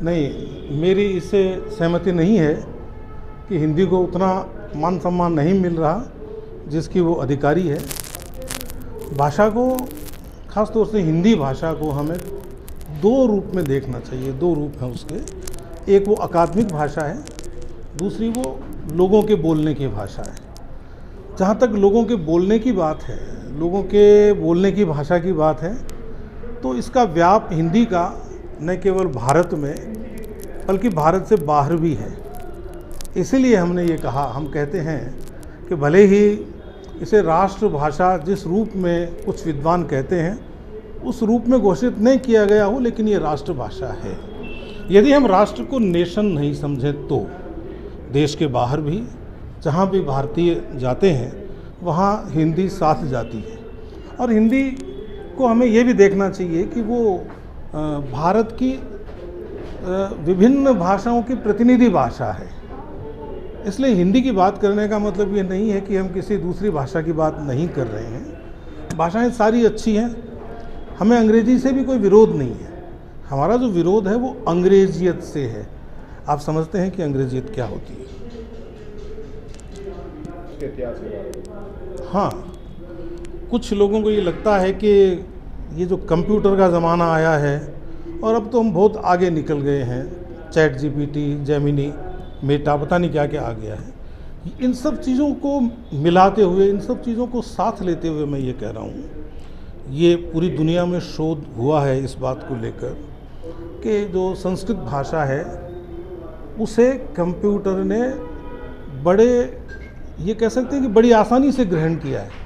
नहीं, मेरी इससे सहमति नहीं है कि हिंदी को उतना मान सम्मान नहीं मिल रहा जिसकी वो अधिकारी है। भाषा को, ख़ास तौर से हिंदी भाषा को हमें दो रूप में देखना चाहिए। दो रूप हैं उसके, एक वो अकादमिक भाषा है, दूसरी वो लोगों के बोलने की भाषा है। जहाँ तक लोगों के बोलने की बात है, लोगों के बोलने की भाषा की बात है, तो इसका व्याप हिंदी का न केवल भारत में बल्कि भारत से बाहर भी है। इसीलिए हमने ये कहा, हम कहते हैं कि भले ही इसे राष्ट्रभाषा जिस रूप में कुछ विद्वान कहते हैं उस रूप में घोषित नहीं किया गया हो, लेकिन ये राष्ट्रभाषा है। यदि हम राष्ट्र को नेशन नहीं समझें तो देश के बाहर भी जहाँ भी भारतीय जाते हैं वहाँ हिंदी साथ जाती है। और हिंदी को हमें ये भी देखना चाहिए कि वो भारत की विभिन्न भाषाओं की प्रतिनिधि भाषा है। इसलिए हिंदी की बात करने का मतलब ये नहीं है कि हम किसी दूसरी भाषा की बात नहीं कर रहे हैं। भाषाएं सारी अच्छी हैं, हमें अंग्रेजी से भी कोई विरोध नहीं है। हमारा जो विरोध है वो अंग्रेजियत से है। आप समझते हैं कि अंग्रेजियत क्या होती है? हाँ, कुछ लोगों को ये लगता है कि ये जो कंप्यूटर का ज़माना आया है और अब तो हम बहुत आगे निकल गए हैं, चैट जीपीटी, जेमिनी, मेटा, पता नहीं क्या क्या आ गया है। इन सब चीज़ों को मिलाते हुए, इन सब चीज़ों को साथ लेते हुए मैं ये कह रहा हूँ, ये पूरी दुनिया में शोध हुआ है इस बात को लेकर कि जो संस्कृत भाषा है उसे कंप्यूटर ने बड़े, ये कह सकते हैं कि बड़ी आसानी से ग्रहण किया है।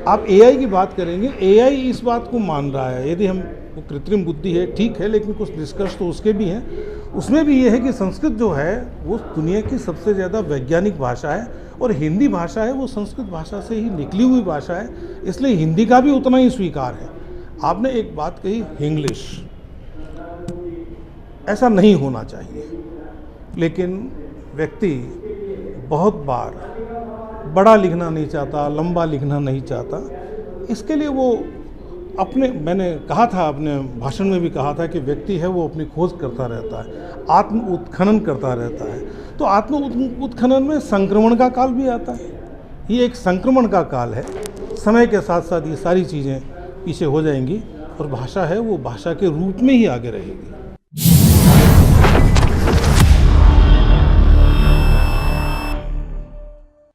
आप एआई की बात करेंगे, एआई इस बात को मान रहा है, यदि हम, वो कृत्रिम बुद्धि है ठीक है, लेकिन कुछ निष्कर्ष तो उसके भी हैं। उसमें भी ये है कि संस्कृत जो है वो दुनिया की सबसे ज़्यादा वैज्ञानिक भाषा है और हिंदी भाषा है वो संस्कृत भाषा से ही निकली हुई भाषा है, इसलिए हिंदी का भी उतना ही स्वीकार है। आपने एक बात कही, इंग्लिश, ऐसा नहीं होना चाहिए, लेकिन व्यक्ति बहुत बार बड़ा लिखना नहीं चाहता, लंबा लिखना नहीं चाहता, इसके लिए वो अपने, मैंने कहा था, अपने भाषण में भी कहा था कि व्यक्ति है वो अपनी खोज करता रहता है, आत्म उत्खनन करता रहता है। तो आत्म उत्खनन में संक्रमण का काल भी आता है। ये एक संक्रमण का काल है। समय के साथ साथ ये सारी चीज़ें पीछे हो जाएंगी और भाषा है वो भाषा के रूप में ही आगे रहेगी।